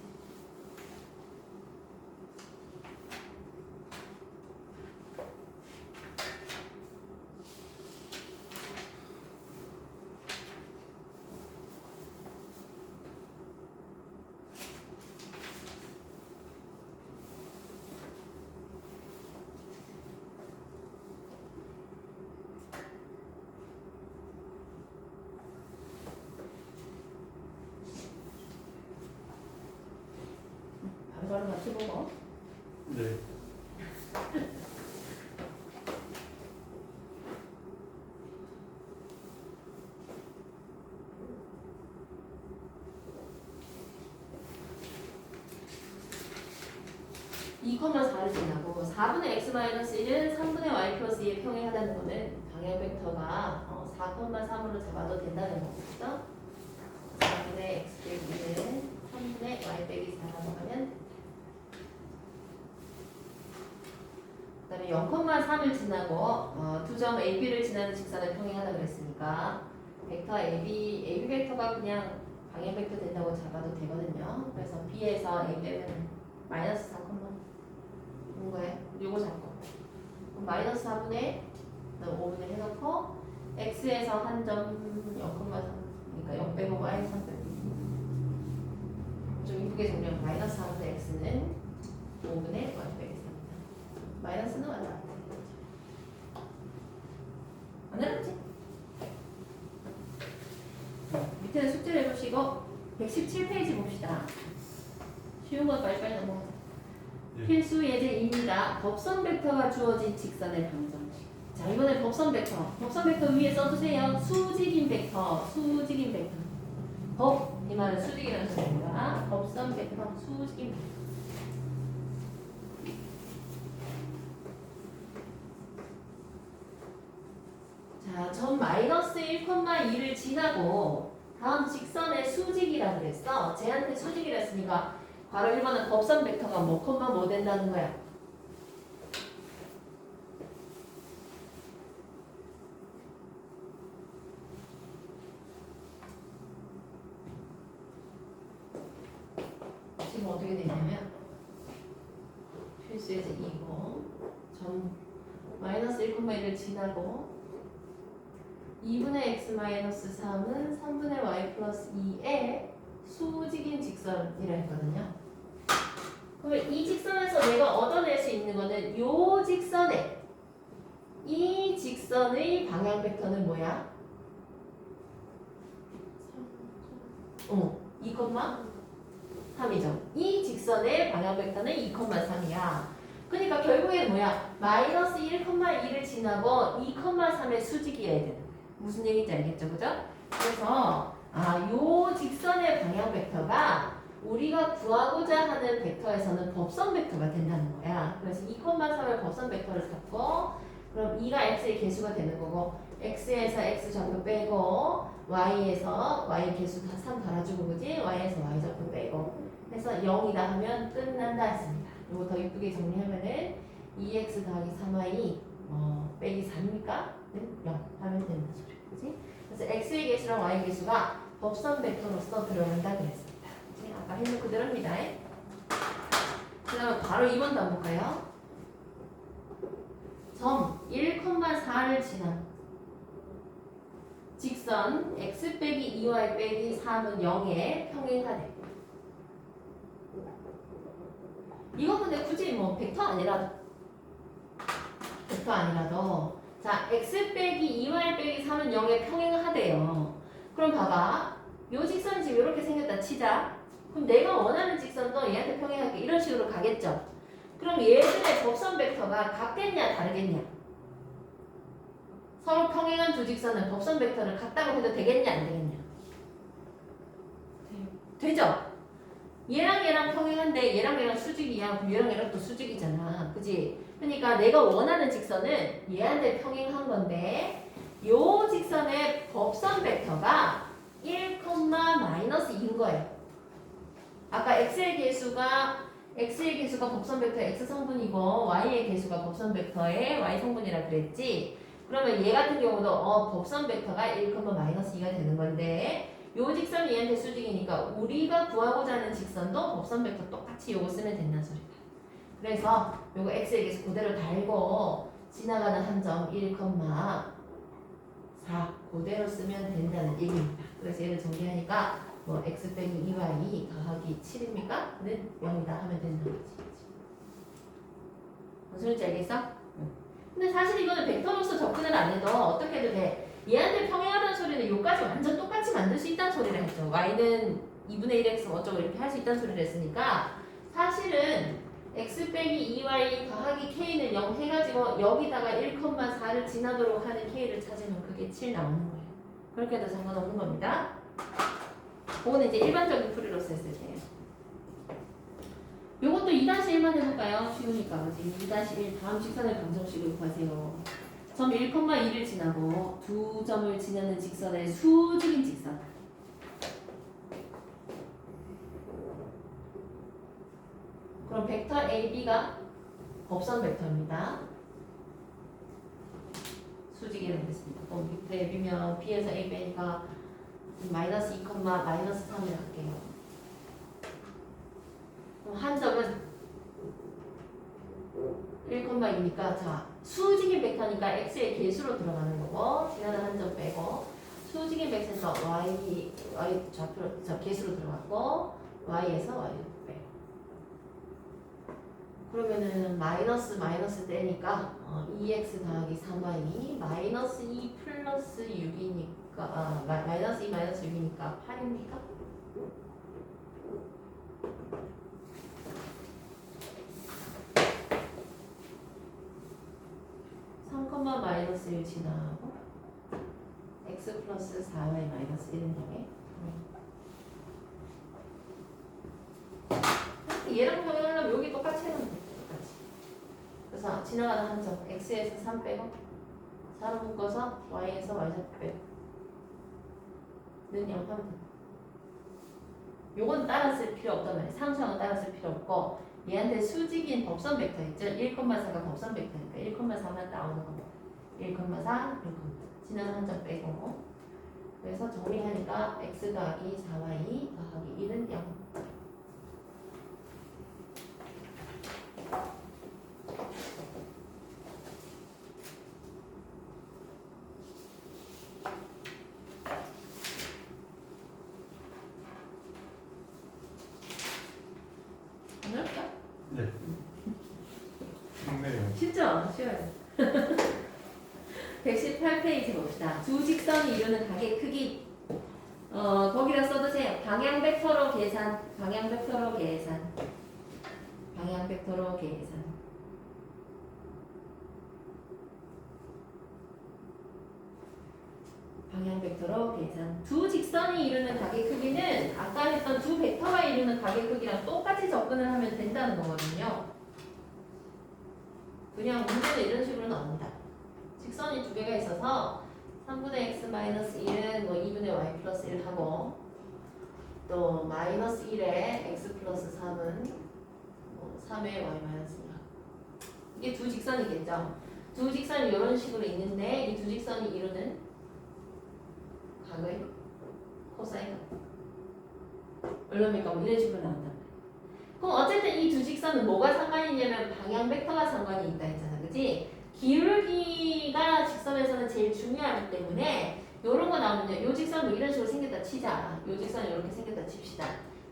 바로 맞춰보고. 네. 이 4를 지나고 4분의 x-1은 3분의 y 플러스 2에 평행하다는 거는 방향 벡터가 4,3으로 잡아도 된다는 거죠. 4분의 x 빼기 2는 3분의 y 빼기 4라고 하면 그 다음에 0,3을 지나고 두 점 AB를 지나는 직선을 평행하다 그랬으니까 벡터 AB 벡터가 그냥 방향 벡터 된다고 잡아도 되거든요. 그래서 B에서 A 빼면 마이너스 4, 온 거예요. 요거 잡고 그럼 마이너스 4분의 5분의 해놓고 x에서 한 점 0,3 그러니까 0 빼고 y 3 빼고 좀 이쁘게 정리하면 마이너스 4분의 x는 5분의 y 빼기 3입니다. 마이너스는 완전 안 되는 거죠. 안 어렵지? 밑에는 숙제를 해보시고 117페이지 봅시다. 쉬운 거 빨리빨리 넘어가자. 예. 필수 예제입니다. 법선 벡터가 주어진 직선의 방정식. 자, 이번에 법선 벡터. 법선 벡터 위에 써주세요. 수직인 벡터. 법, 이 말은 수직이라는 소리입니다. 법선 벡터, 수직인 벡터. 자, 점 마이너스 1,2를 지나고 다음 직선의 수직이라 그랬어. 쟤한테 수직이라 했으니까 바로 1번은 법선 벡터가 뭐 콤마 뭐 된다는 거야. 지금 어떻게 되냐면 필수에서 2고 점 마이너스 1,1을 지나고 2분의 x 마이너스 3은 3분의 y 플러스 2의 수직인 직선이라 했거든요. 그러면 이 직선에서 내가 얻어낼 수 있는 거는 요 직선에 이 직선의 방향 벡터는 뭐야? 2,3이죠. 이 직선의 방향 벡터는 2,3이야. 그러니까 결국에는 뭐야? 마이너스 1,2를 지나고 2,3의 수직이어야 되는 거야. 무슨 얘기인지 알겠죠? 그죠? 그래서 요 직선의 방향 벡터가 우리가 구하고자 하는 벡터에서는 법선 벡터가 된다는 거야. 그래서 2,3을 법선 벡터를 잡고 그럼 2가 x의 개수가 되는 거고 x에서 x 좌표 빼고 y에서 y 개수 다 3 달아주고 그지? y에서 y 좌표 빼고 해서 0이다 하면 끝난다 했습니다. 이거 더 이쁘게 정리하면은 2x 더하기 3y 빼기 4입니까? 0 하면 되는 소리. 그치? 그래서 x의 개수랑 y의 개수가 법선 벡터로서 들어간다 그랬습니다. 그치? 아까 했는 그대로입니다. 그 다음에 바로 2번도 한번 볼까요? 점 1,4를 지나 직선 x 빼기 2y 빼기 3은 0에 평행하대. 이거 근데 굳이 뭐 벡터 아니라도 자 x 빼기 2y 빼기 3은 0에 평행하대요. 그럼 봐봐 요 직선이 지금 이렇게 생겼다 치자. 그럼 내가 원하는 직선도 얘한테 평행할게. 이런 식으로 가겠죠. 그럼 얘들의 법선 벡터가 같겠냐 다르겠냐? 서로 평행한 두 직선은 법선 벡터를 같다고 해도 되겠냐 안 되겠냐? 되죠? 얘랑 평행한데 얘랑 수직이야. 그럼 얘랑 또 수직이잖아. 그지? 그러니까 내가 원하는 직선은 얘한테 평행한 건데 요 직선의 법선 벡터가 1,-2인 거예요. 아까 x의 개수가 법선 벡터의 x 성분이고 y의 개수가 법선 벡터의 y 성분이라 그랬지. 그러면 얘 같은 경우도 법선 벡터가 1,-2가 되는 건데 요 직선이 얘한테 수직이니까 우리가 구하고자 하는 직선도 법선 벡터 똑같이 요거 쓰면 된다는 소리다. 그래서 요거 x의 개수 그대로 달고 지나가는 한 점 1,4 그대로 쓰면 된다는 얘기입니다. 그래서 얘를 정리하니까 뭐 x 빼기 2y 더하기 7입니까? 는 0이다 하면 된다는 거지. 무슨 소리인지 알겠어? 근데 사실 이거는 벡터로서 접근을 안 해도 어떻게 해도 돼. 얘한테 평행하다는 소리는 요까지 완전 똑같이 만들 수 있다는 소리를 했죠. y는 2분의 1x 어쩌고 이렇게 할 수 있다는 소리를 했으니까 사실은 x 빼기 2y 더하기 k는 0 해가지고 여기다가 1,4를 지나도록 하는 k를 찾으면 그게 7 나오는 거예요. 그렇게 해도 상관없는 겁니다. 그거는 이제 일반적인 풀이로서 했을 때. 요것도 2-1만 해볼까요? 쉬우니까. 지금 2-1 다음 직선의 방정식을 구하세요. 점 1,2를 지나고 두 점을 지나는 직선의 수직인 직선. 그럼 벡터 AB가 법선 벡터입니다. 수직이라고 했습니다. 그럼 벡터 AB면 B에서 A 빼니까 마이너스 2, 마이너스 3을 할게요. 그럼 한 점은 1,2니까 자 수직인 벡터니까 x의 개수로 들어가는 거고 지나는 한 점 빼고 수직인 벡터에서 y 좌표로 개수로 들어갔고 y에서 y 빼고 그러면은 마이너스 떼니까 2x 더하기 3y 마이너스 2 플러스 6이니까 마이너스 2 마이너스 6이니까 8입니까? 마이너스 1 지나고 x 플러스 4y 마이너스 1은 되게 얘랑 평행하려면 여기 똑같이 해놓으면 돼. 똑같이. 그래서 지나가는 한 점 x에서 3 빼고 4로 묶어서 y에서 y 빼고 는 0 하면 돼. 요건 따라 쓸 필요 없단 말이에요. 상수항은 따라 쓸 필요 없고 얘한테 수직인 법선 벡터 있죠. 1,4가 법선 벡터니까 1,4만 나오는 겁니다. 1,4, 1,4 지나간 한 점 빼고 그래서 정리하니까 x 더하기 4y 더하기 1은 0. 안 어렵다? 네. 쉽네요. 쉽죠? 쉬워요. 118페이지 봅시다. 두 직선이 이루는 각의 크기. 거기다 써두세요. 방향 벡터로 계산. 방향 벡터로 계산. 방향 벡터로 계산. 방향 벡터로 계산. 두 직선이 이루는 각의 크기는 아까 했던 두 벡터가 이루는 각의 크기랑 똑같이 접근을 하면 된다는 거거든요. 그냥 문제는 이런 식으로 나옵니다. 직선이 두 개가 있어서 3분의 x 마이너스 1은 뭐 2분의 y 플러스 1 하고 또 마이너스 1에 x 플러스 3은 뭐 3의 y 마이너스 1 하고 이게 두 직선이겠죠. 두 직선이 이런 식으로 있는데 이 두 직선이 이루는 각의 코사인 얼마입니까? 뭐 이런 식으로 나온다. 그럼 어쨌든 이 두 직선은 뭐가 상관이 있냐면 방향 벡터가 상관이 있다 했잖아. 그지? 기울기가 직선에서는 제일 중요하기 때문에 요런 거 나오면요. 요 직선 뭐 이런 식으로 생겼다 치자. 요 직선이 이렇게 생겼다 칩시다.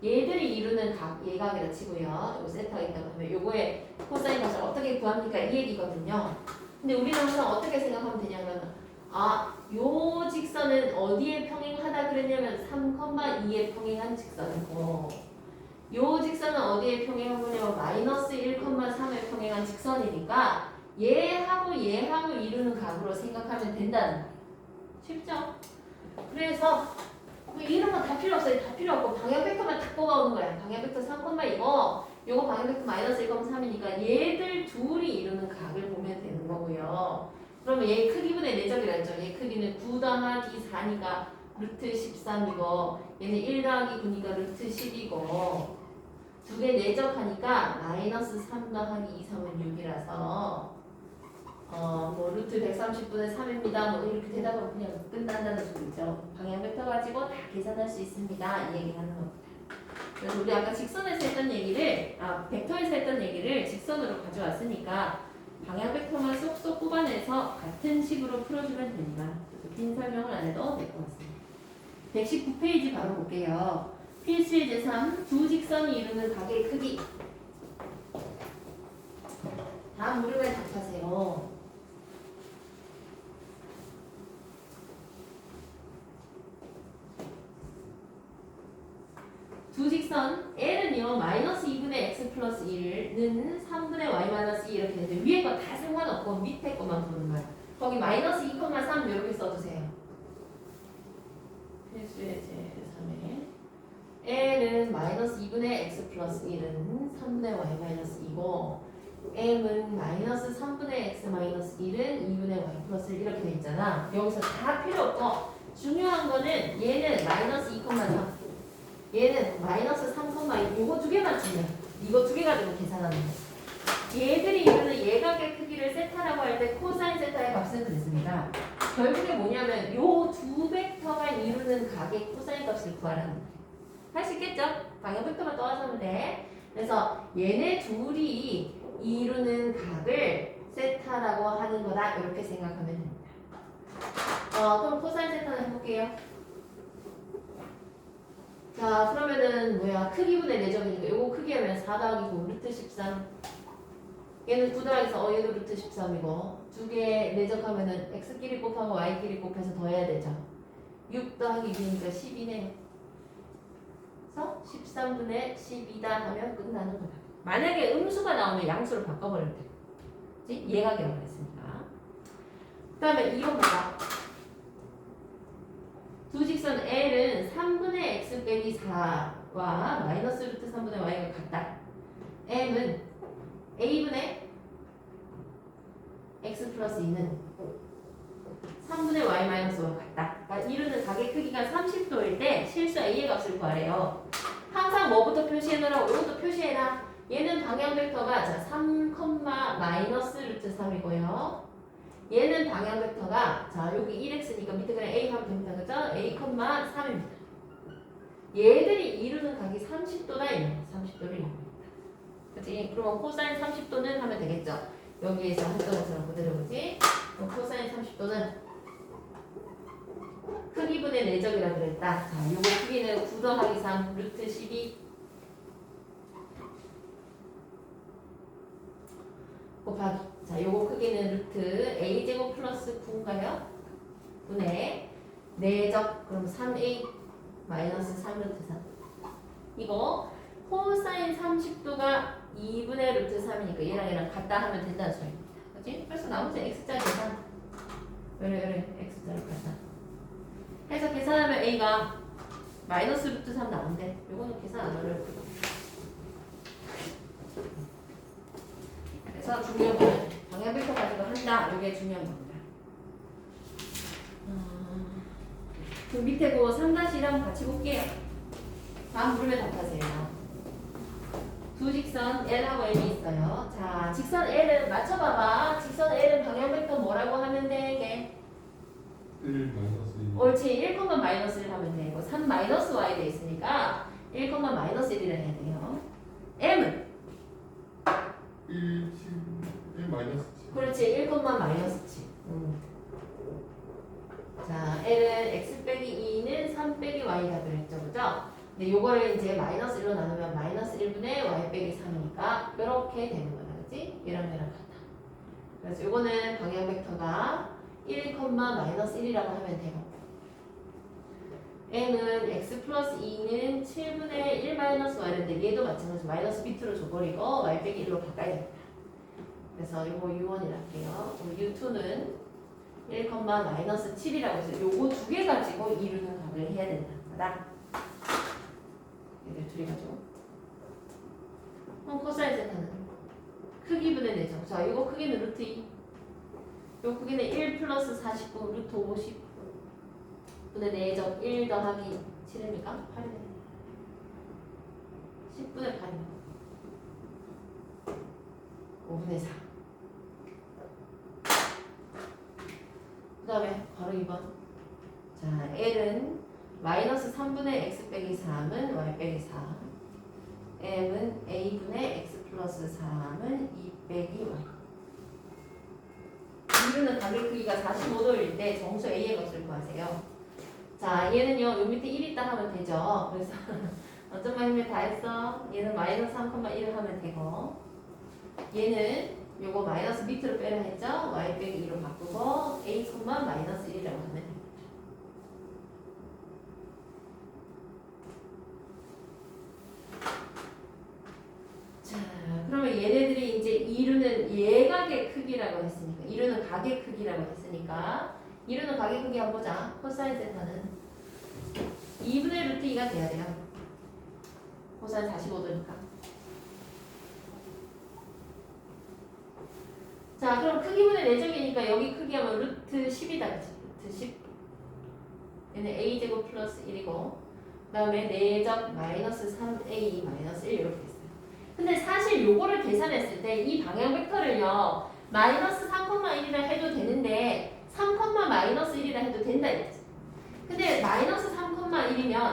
얘들이 이루는 각, 얘각이라 치고요. 요 세타가 있다고 하면 요거의 코사인 값을 어떻게 구합니까? 이 얘기거든요. 근데 우리는 항상 어떻게 생각하면 되냐면 요 직선은 어디에 평행하다 그랬냐면 3,2에 평행한 직선이고 요 직선은 어디에 평행한 거냐면 마이너스 1,3에 평행한 직선이니까 얘하고 얘하고 이루는 각으로 생각하면 된다는 거예요. 쉽죠? 그래서 뭐 이런 건 다 필요 없어요. 다 필요 없고 방향 벡터만 딱 뽑아오는 거야. 방향 벡터 3,2고 요거 방향 벡터 마이너스 1,3이니까 얘들 둘이 이루는 각을 보면 되는 거고요. 그러면 얘 크기분의 내적이라 했죠. 얘 크기는 9 더하기 4니까 루트 13이고 얘는 1 더하기 9니까 루트 10이고 두 개 내적하니까 마이너스 3 더하기 2, 3은 6이라서 뭐 루트 130분의 3입니다. 뭐 이렇게 대답하면 그냥 끝난다는 소리죠. 방향 벡터 가지고 다 계산할 수 있습니다. 이 얘기를 하는 겁니다. 그래서 우리 아까 직선에서 했던 얘기를 벡터에서 했던 얘기를 직선으로 가져왔으니까 방향 벡터만 쏙쏙 뽑아내서 같은 식으로 풀어주면 됩니다. 긴 설명을 안 해도 될 것 같습니다. 119페이지 바로 볼게요. 필수의 제3 두 직선이 이루는 각의 크기. 다음 물음에 답하세요. 두 직선 L은요 마이너스 2분의 x 플러스 1은 3분의 y 마이너스 2 이렇게 되는데 위에 거 다 상관없고 밑에 것만 보는 거야. 거기 마이너스 2,3 이렇게 써주세요. 필수의 제3에 L은 마이너스 2분의 x 플러스 1은 3분의 y 마이너스 2고 M은 마이너스 3분의 x 마이너스 1은 2분의 y 플러스 1 이렇게 돼 있잖아. 여기서 다 필요 없고 중요한 거는 얘는 마이너스 2,3 얘는 마이너스 3,2 요거 두 개만 주면 이거 두 개 가지고 계산하는 거. 얘들이 이루는 얘각의 크기를 세타라고 할 때 코사인 세타의 값은 그랬습니다. 결국에 뭐냐면 요 두 벡터가 이루는 각의 코사인 값을 구하라는 거예요. 할 수 있겠죠? 방향 벡터만 떠와서 하면 돼. 그래서 얘네 둘이 이루는 각을 세타라고 하는 거다. 이렇게 생각하면 됩니다. 그럼 코사인 세타는 해볼게요. 자, 그러면은 뭐야? 크기분의 내적이니까 요거 크기 하면 4 더하기 9 루트 13. 얘는 9 더하기 4, 얘도 루트 13이고 두 개 내적하면은 x끼리 곱하고 y끼리 곱해서 더해야 되죠. 6 더하기 2니까 10이네요. 그래서 13분의 10이다 하면 끝나는 거다. 만약에 음수가 나오면 양수로 바꿔버리면 돼요. 그치? 예각이라고 했으니까. 그 다음에 이거 보자. 두 직선 L은 3분의 x 빼기 4와 마이너스 루트 3분의 y가 같다. M은 a분의 x 플러스 2는 3분의 y 마이너스 y가 같다. 그러니까 이루는 각의 크기가 30도일 때 실수 a의 값을 구하래요. 항상 뭐부터 표시해놓으라고? 이것도 표시해라. 얘는 방향 벡터가 자 3, 마이너스 루트 3이고요. 얘는 방향 벡터가 자 여기 1x니까 밑에 그냥 a 하면 됩니다. 그죠? a, 3입니다. 얘들이 이루는 각이 30도다 이런 30도를 이룹니다. 그치? 그러면 코사인 30도는 하면 되겠죠. 여기에서 했던 것처럼 그대로 그지? 그럼 코사인 30도는 크기분의 내적이라고 그랬다. 자, 요거 크기는 9 더하기 3 루트 12 곱하기 자, 요거 크기는 루트 a제곱 플러스 9인가요? 분의 내적 그럼 3a 마이너스 3 루트 3 이거 코사인 30도가 2분의 루트 3이니까 얘랑 같다 하면 된다는 소리입니다. 그치? 그래서 나머지 x자 계산 요래 x자를 계산 해서 계산하면 a가 마이너스 루트 3 나온대. 요거는 계산 안 어렵거든. 그래서 중요한 거는 방향 벡터 가지고 한다. 요게 중요한 겁니다. 그 밑에 그 3-1 같이 볼게요. 다음 물음에 답하세요. 두 직선 L하고 M이 있어요. 자, 직선 L은 맞춰봐봐. 직선 L은 방향 벡터 뭐라고 하면 되게? 1 마이너스 2. 옳지. 1, 마이너스 1 하면 되고 3 마이너스 y 돼 있으니까 1, 마이너스 1이라 해야 돼요. M은? 1 마이너스 7. 그렇지. 1, 마이너스 7. 자, L은 x 빼기 2는 3 빼기 y가 그랬죠. 그죠? 근데 요거를 이제 마이너스 1로 나누면 마이너스 1분의 y 빼기 3이니까 이렇게 되는 거다. 그치? 얘랑 같다. 그래서 요거는 방향 벡터가 1, 마이너스 1이라고 하면 되고 M은 x 플러스 2는 7분의 1 마이너스 y인데 얘도 마찬가지로 마이너스 밑으로 줘버리고 y 빼기 1로 바꿔야 됩니다. 그래서 요거 U1이라 할게요. U2는 1, 마이너스 7이라고 해서 요거 두 개 가지고 이루는 각을 해야 된다는 거다. 얘들 둘이 가지고. 그럼 코사인 세타는 크기분의 내죠. 자, 요거 크기는 루트 2. 요 크기는 1 플러스 49 루트 50 분의 내적 1 더하기 7입니까? 8이네. 10분의 8입니다. 5분의 4. 그 다음에 바로 2번. 자, L은 마이너스 3분의 x 빼기 3은 y 빼기 4. M은 a분의 x 플러스 3은 2 빼기 y. 이루는 각의 크기가 45도일 때 정수 a의 것을 구하세요. 자, 얘는요, 요 밑에 1 있다 하면 되죠. 그래서 어쩌면 힘을 다 했어. 얘는 마이너스 3,1을 하면 되고, 얘는 요거 마이너스 밑으로 빼라 했죠? y 빼기 2로 바꾸고 a, 마이너스 1이라고 하면 됩니다. 자, 그러면 얘네들이 이제 이루는 예각의 크기라고 했으니까, 이루는 각의 크기라고 했으니까, 이루는 각의 크기 한번 보자. 코사인 세타는 2분의 루트 2가 돼야 돼요. 코사인 45도니까. 자, 그럼 크기분의 내적이니까 여기 크기하면 루트 10이다. 루트 10. 얘는 a제곱 플러스 1이고, 그 다음에 내적 마이너스 3a 마이너스 1 이렇게 있어요. 근데 사실 요거를 계산했을 때 이 방향 벡터를요, 마이너스 3,1이라 해도 되는데 3, 마이너스 1이라 해도 된다 이거지. 근데 마이너스 3,1이면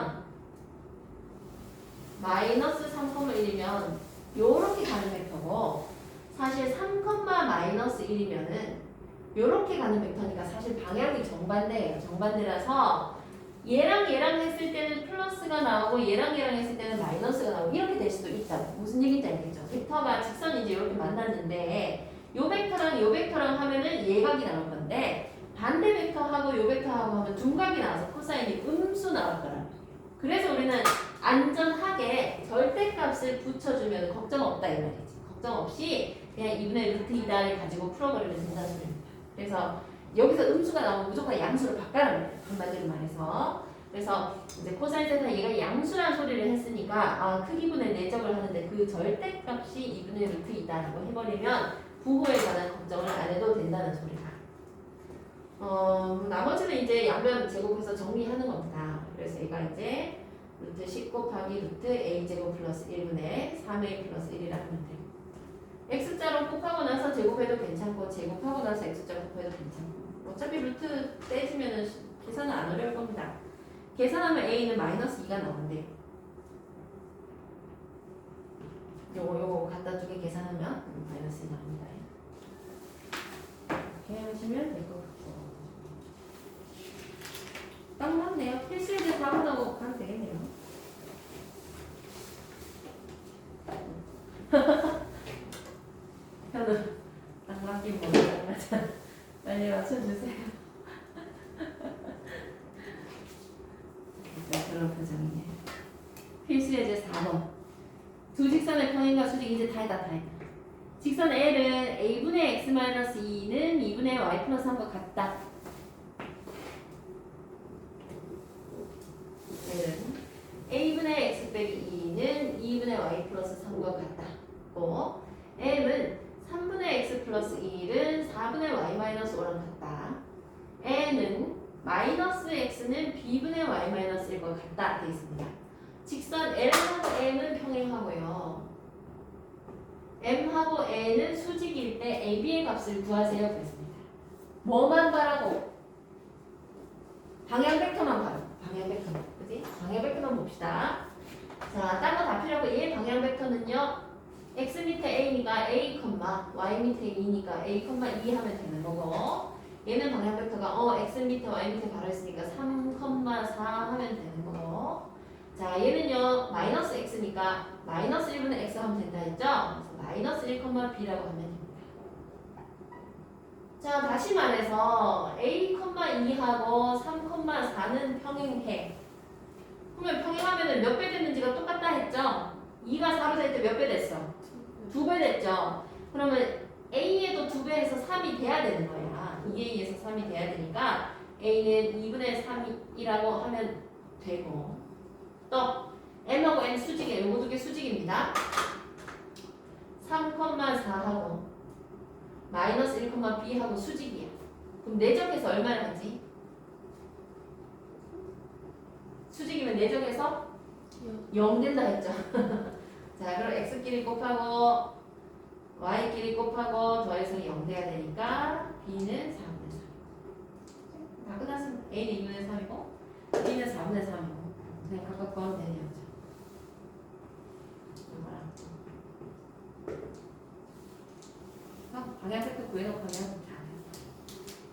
요렇게 가는 벡터고, 사실 3, 마이너스 1이면은 요렇게 가는 벡터니까 사실 방향이 정반대예요. 정반대라서 얘랑 했을 때는 플러스가 나오고 얘랑 했을 때는 마이너스가 나오고 이렇게 될 수도 있다고. 무슨 얘기인지 알겠죠? 벡터가 직선이 이제 이렇게 만났는데 요 벡터랑 하면은 예각이 나올 건데, 반대 벡터하고 요 벡터하고 하면 둔각이 나와서 코사인이 음수 나올 거라고. 그래서 우리는 안전하게 절대값을 붙여주면 걱정 없다 이 말이지. 걱정 없이 그냥 2분의 루트 2다를 가지고 풀어버리면 된다는 소리입니다. 그래서 여기서 음수가 나오면 무조건 양수로 바꿔라 말이에요. 한마디로 말해서. 그래서 이제 코사인 세타 얘가 양수란 소리를 했으니까 크기분의 내적을 하는데 그 절대값이 2분의 루트 2다라고 해버리면 부호에 관한 걱정을 안 해도 된다는 소리다. 나머지는 이제 양변 제곱해서 정리하는 겁니다. 그래서 얘가 이제 루트 10 곱하기 루트 a제곱 플러스 1분의 3a 플러스 1이라 하면 돼요. x자로 곱하고 나서 제곱해도 괜찮고 제곱하고 나서 x자 곱해도 괜찮고 어차피 루트 떼지면은 계산은 안 어려울 겁니다. 계산하면 a는 마이너스 2가 나온대요. 요거 갖다 두 개 계산하면 마이너스 2 나옵니다. 이렇게 하시면 될 것 같고 딱 맞네요. 필수에 대해 답하고 가면 되겠네요. 현우 딱 맞긴 뭐야. 맞아. 빨리 맞춰주세요. 그런 표정이네. 필수의 제 4번. 두 직선의 평행과 수직 이제 다 했다. 직선 L은 a분의 x-2는 2분의 y 플러스 3과 같다. L은 a분의 x 빼기 2는 2분의 y 플러스 3과 같다. M은 3분의 x 플러스 1은 4분의 y 마이너스 5랑 같다. N은 마이너스 x는 b분의 y 마이너스 1과 같다. 되어 있습니다. 직선 L하고 M은 평행하고요. M하고 N은 수직일 때 AB의 값을 구하세요. 그랬습니다. 뭐만 바라고? 방향 벡터만 봐요. 방향 벡터만. 그지? 방향 벡터만 봅시다. 자, 딴 거 다 필요 없고 얘 방향 벡터는요. x 밑에 a니까 a, y 밑에 2니까 a, 2 하면 되는 거고 얘는 방향 벡터가 x 밑에 y 밑에 바로 있으니까 3, 4 하면 되는 거고 자 얘는요 마이너스 x니까 마이너스 1분의 x 하면 된다 했죠? 그래서 마이너스 1, b라고 하면 됩니다. 자 다시 말해서 a, 2하고 3, 4는 평행해. 그러면 평행하면 몇 배 됐는지가 똑같다 했죠? 2가 4로 될 때 몇 배 됐어? 2배 됐죠? 그러면 a에도 2배 해서 3이 돼야 되는 거야. 2a에서 3이 돼야 되니까 a는 2분의 3이라고 하면 되고 또 m하고 n 수직이에요. 요거 두 개 수직입니다. 3, 4하고 마이너스 1, b하고 수직이야. 그럼 내적해서 얼마를 하지? 수직이면 내적해서 0 된다 했죠. 자, 그럼 x끼리 곱하고 y끼리 곱하고 더해서 0 돼야 되니까 b는 4분의 3. 다 끝났습니다. a는 2분의 3이고 b는 4분의 3이고 그냥 각각 구하면 되는 거죠. 이거랑 방향 벡터 구해놓고 하면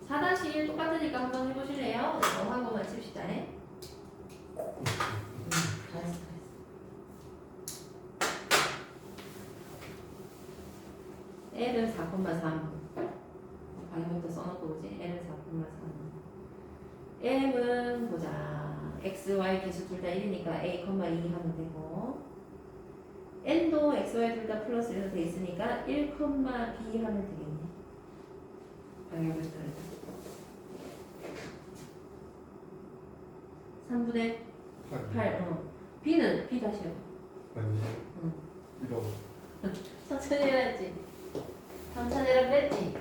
잘해요. 4-1 똑같으니까 한번 해보실래요? 한 것만 칩시다. 잘했어. L은 4,3 방향부터 써놓고 보지. L은 4,3 M은 보자. X, Y 개수 둘 다 1이니까 A, 2 하면 되고 N도 X, Y 둘 다 플러스 1로 돼 있으니까 1, B 하면 되겠네. 방향부터 3분의 8 B는 B 다시 해봐. 아니. 이거. 천천히 해야지. 천천히 해라 뺐지.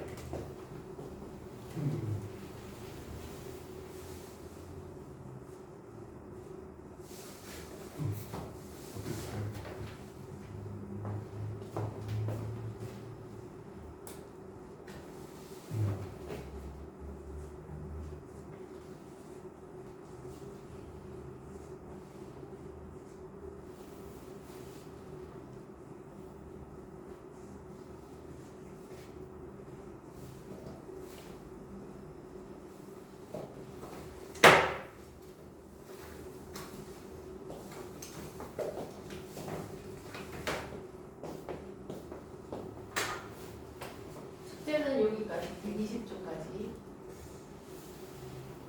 숙제는 여기까지 120쪽까지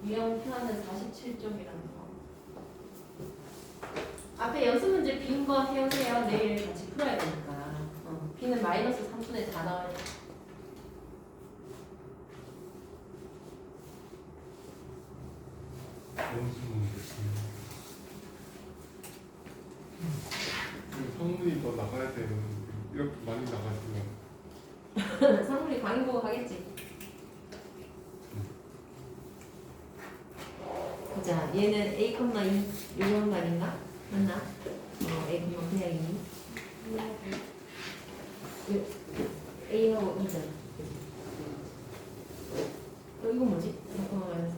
유형 표현은 47쪽이라는 거. 앞에 연습 문제 빈 거 해오세요. 내일 같이 풀어야 되니까. B는 마이너스 3분의 4 나와야 돼. 성분이 더 나가야 되는 이렇게 많이 나가시면 상물이 강의 보고 가겠지. 보자. 얘는 A, 2 이런 말인가? 맞나? A 그냥 그냥 A하고 E잖아. 이거 뭐지? 잠깐만 마이너스.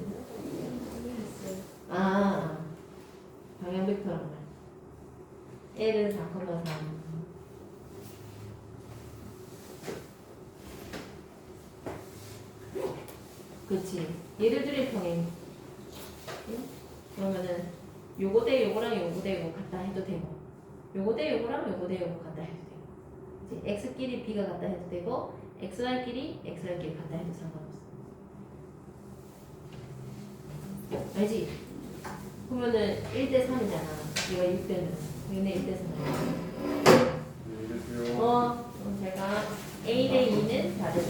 방향 벡터란 말. L은 4,3. 그렇지. 얘들들의 평행. 그러면은 요거 대 요거랑 요거 대 요거 같다 해도 되고, 요거 대 요거랑 요거 대 요거 같다 해도 되고, 이제 x끼리 b가 같다 해도 되고, xy끼리 같다 해도 상관없어. 알지? 그러면은 1대 3이잖아. 얘가 6대는. 얘네 1대 3. 안녕히 계세요. 그럼 제가 A 대 2는 4대 3.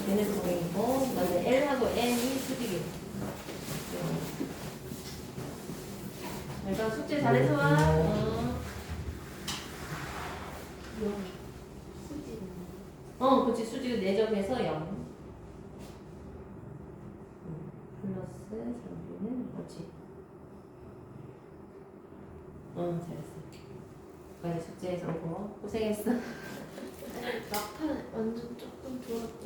얘는 동행이고, 그다음에 L하고 N이 수직이. 내가 숙제 잘해서 와. 그치. 수직을 내점해서 0. 플러스 3b는 그렇지. 잘했어. 까지 숙제해서 오고 고생했어. 막판 완전 조금 좋았다.